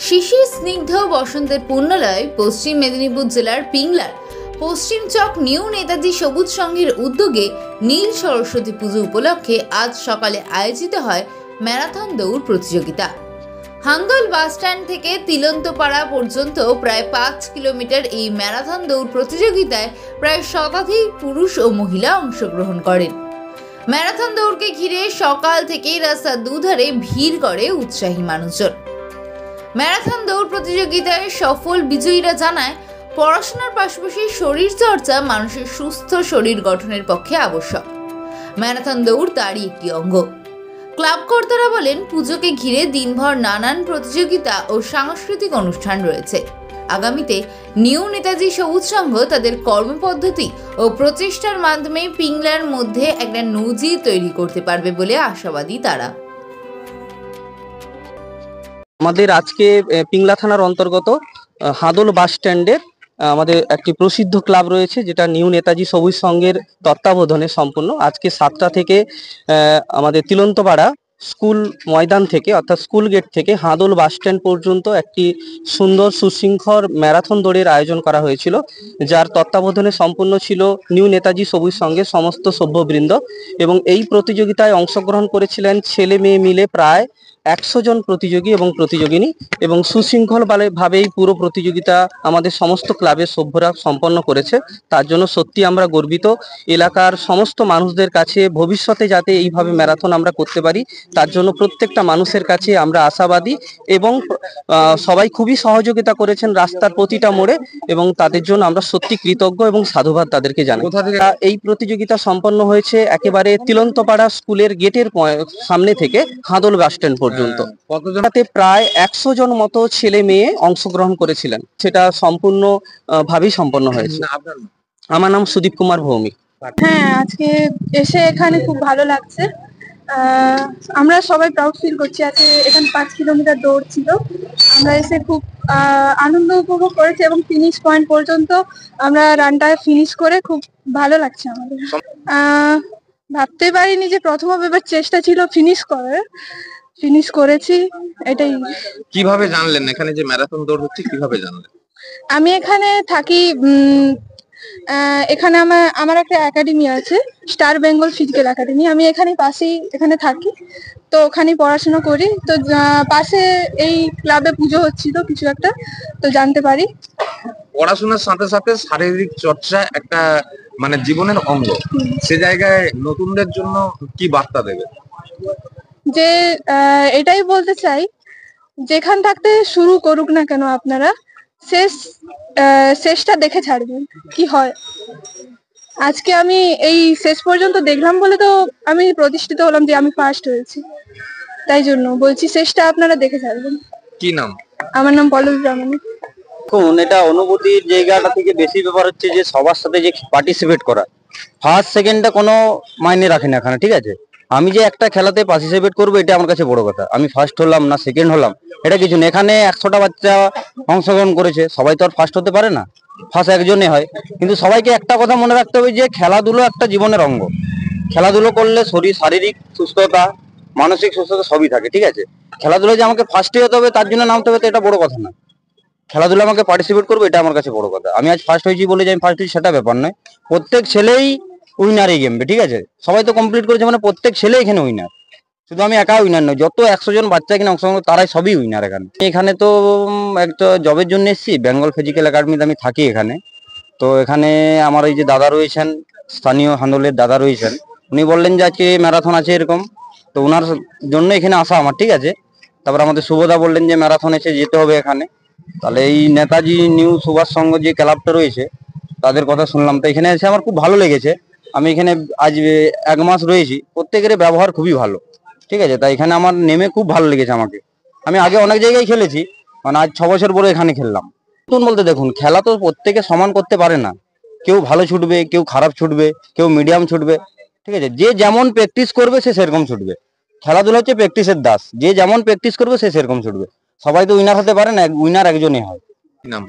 শিশির স্নিগ্ধ বসন্তের পুণ্যলয় পশ্চিম মেদিনীপুর জেলার পিংলার পশ্চিম চক নিউ নেতাজি সবুজ সংঘের উদ্যোগে নীল সরস্বতী পুজো উপলক্ষে আজ সকালে আয়োজিত হয় ম্যারাথন দৌড় প্রতিযোগিতা। হান্দোল বাসস্ট্যান্ড থেকে তিলন্তপাড়া পর্যন্ত প্রায় 5 কিলোমিটার এই ম্যারাথন দৌড় প্রতিযোগিতায় প্রায় শতাধিক পুরুষ ও মহিলা অংশগ্রহণ করেন। ম্যারাথন দৌড়কে ঘিরে সকাল থেকেই রাস্তার দুধারে ভিড় করে উৎসাহী মানুষজন। ম্যারাথন দৌড় প্রতিযোগিতায় সফল বিজয়ীরা জানায়, পড়াশোনার পাশাপাশি শরীর চর্চা মানুষের সুস্থ শরীর গঠনের পক্ষে আবশ্যক। ম্যারাথন দৌড় তারই একটি অঙ্গ। ক্লাব কর্তারা বলেন, পুজোকে ঘিরে দিনভর নানান প্রতিযোগিতা ও সাংস্কৃতিক অনুষ্ঠান রয়েছে। আগামীতে নিউ নেতাজি সবুজ সংঘ তাদের কর্মপদ্ধতি ও প্রচেষ্টার মাধ্যমে পিংলার মধ্যে একটা নজির তৈরি করতে পারবে বলে আশাবাদী তারা। আমাদের আজকে পিংলা থানার অন্তর্গত হাদোল বাস স্ট্যান্ডের আমাদের একটি প্রসিদ্ধ ক্লাব রয়েছে, যেটা নিউ নেতাজি সবুজ সংঘের তত্ত্বাবধানে সম্পূর্ণ। আজকে 7টা থেকে আমাদের তিলন্তপাড়া স্কুল ময়দান থেকে অর্থাৎ স্কুল গেট থেকে হাদোল বাস স্ট্যান্ড পর্যন্ত একটি সুন্দর সুশৃঙ্খল ম্যারাথন দৌড়ের আয়োজন করা হয়েছিল, যার তত্ত্বাবধানে সম্পূর্ণ ছিল নিউ নেতাজি সবুজ সংঘের সমস্ত সভ্যবৃন্দ। এবং এই প্রতিযোগিতায় অংশগ্রহণ করেছিলেন ছেলে মেয়ে মিলে প্রায় 100 জন প্রতিযোগী এবং প্রতিযোগিনী, এবং সুশৃঙ্খল ভাবেই পুরো প্রতিযোগিতা আমাদের সমস্ত ক্লাবের সভ্যরা সম্পন্ন করেছে। তার জন্য সত্যি আমরা গর্বিত। এলাকার সমস্ত মানুষদের কাছে ভবিষ্যতে যাতে এইভাবে ম্যারাথন আমরা করতে পারি, তার জন্য প্রত্যেকটা মানুষের কাছে আমরা আশাবাদী। এবং সবাই খুবই সহযোগিতা করেছেন রাস্তার প্রতিটা মোড়ে, এবং তাদের জন্য আমরা সত্যি কৃতজ্ঞ এবং সাধুবাদ তাদেরকে জানাই। এই প্রতিযোগিতা সম্পন্ন হয়েছে একেবারে তিলন্তপাড়া স্কুলের গেটের সামনে থেকে হাদোল বাস স্ট্যান্ড পর্যন্ত। প্রায় 100 জন মতো ছেলে মেয়ে অংশগ্রহণ করেছিলেন। সেটা সম্পূর্ণ ভাবেই সম্পন্ন হয়েছে। আমার নাম সুদীপ কুমার ভৌমিক। হ্যাঁ, আজকে এসে এখানে খুব ভালো লাগছে। আমরা সবাই প্রাউড ফিল করছি। আজকে এখানে 5 কিলোমিটার দৌড় ছিল। আমরা এসে খুব আনন্দ উপভোগ করেছি এবং ফিনিশ পয়েন্ট পর্যন্ত আমরা রানটা ফিনিশ করে খুব ভালো লাগছে আমাদের। ভাবতে পারিনি যে প্রথম এবার চেষ্টা ছিল ফিনিশ করেছি, এটাই। কিভাবে জানলেন এখানে যে ম্যারাথন দৌড় হচ্ছে, কিভাবে জানলেন? আমি এখানে থাকি, এখানে আমার একটা একাডেমি আছে, স্টার বেঙ্গল ফিজিক্যাল একাডেমি। আমি পাশেই এখানে থাকি, তো ওখানেই পড়াশোনা করি। তো পাশে এই ক্লাবে পুজো হচ্ছিল কিছু একটা, তো জানতে পারি। পড়াশোনার সাথে সাথে শারীরিক চর্চা একটা মানে জীবনের অঙ্গ, সে জায়গায় নতুনদের জন্য কি বার্তা দেবে? যে এটাই বলতে চাই, যেখান থাকতে শুরু করুক না কেন আপনারা, শেষটা দেখে ছাড়বেন কি হয়। আজকে আমি এই শেষ পর্যন্ত দেখলাম বলে তো আমি প্রতিষ্ঠিত হলাম যে আমি ফার্স্ট হয়েছি। তাই জন্য বলছি, শেষটা আপনারা দেখে ছাড়বেন। কি নাম? আমার নাম পল্লবী প্রামাণিক। এটা অনুভূতির জায়গাটা থেকে বেশি ব্যাপার হচ্ছে যে সবার সাথে যে পার্টিসিপেট করা। ফার্স্ট সেকেন্ডটা কোনো মাইনে রাখে না এখানে, ঠিক আছে? আমি যে একটা খেলাতে পার্টিসিপেট করবো, এটা আমার কাছে বড় কথা। আমি ফার্স্ট হলাম না সেকেন্ড হলাম, এটা কিছু না। এখানে 100টা বাচ্চা অংশগ্রহণ করেছে, সবাই তো আর ফার্স্ট হতে পারে না, ফার্স্ট একজনই হয়। কিন্তু সবাইকে একটা কথা মনে রাখতে হবে যে খেলাধুলো একটা জীবনের অঙ্গ। খেলাধুলো করলে শারীরিক সুস্থতা, মানসিক সুস্থতা সবই থাকে, ঠিক আছে? খেলাধুলো যে আমাকে ফার্স্টে হতে হবে তার জন্য নামতে হবে, তো এটা বড় কথা না। খেলাধুলা আমাকে পার্টিসিপেট করবো, এটা আমার কাছে বড় কথা। আমি আজ ফার্স্ট হয়েছি বলে যে আমি ফার্স্ট হয়েছি সেটা ব্যাপার নয়। প্রত্যেক ছেলেই উইনার এই গেমে, ঠিক আছে? সবাই তো কমপ্লিট করেছে, মানে প্রত্যেক ছেলে এখানে উইনার। শুধু আমি একা উইনার নয়, যত 100 জন বাচ্চা এখানে অংশগ্রহণ তারাই সবই উইনার। এখানে তো একটা জবের জন্য এসেছি, বেঙ্গল ফিজিক্যাল একাডেমিতে আমি থাকি এখানে। তো এখানে আমার এই যে দাদা রয়েছেন, স্থানীয় হান্দোলের দাদা রয়েছেন, উনি বললেন যে আজকে ম্যারাথন আছে এরকম, তো ওনার জন্য এখানে আসা আমার, ঠিক আছে? তারপর আমাদের শুভদা বললেন যে ম্যারাথন এসে যেতে হবে এখানে। তাহলে এই নেতাজি নিউ সুভাষ সংঘ যে ক্লাবটা রয়েছে তাদের কথা শুনলাম, তো এখানে এসে আমার খুব ভালো লেগেছে। আমি এখানে আজ 1 মাস রয়েছি, প্রত্যেকের ব্যবহার খুবই ভালো, ঠিক আছে? তাই এখানে আমার নেমে খুব ভালো লেগেছে আমাকে। আমি আগে অনেক জায়গায় খেলেছি, মানে আজ 6 বছর পরে এখানে খেললাম। নতুন বলতে দেখুন, খেলা তো প্রত্যেকে সমান করতে পারে না। কেউ ভালো ছুটবে, কেউ খারাপ ছুটবে, কেউ মিডিয়াম ছুটবে, ঠিক আছে? যে যেমন প্র্যাকটিস করবে সে সেরকম ছুটবে। খেলাধুলা হচ্ছে প্র্যাকটিসের দাস। যে যেমন প্র্যাকটিস করবে সে সেরকম ছুটবে। সবাই তো উইনার হতে পারে না, উইনার একজনই হয়। নাম?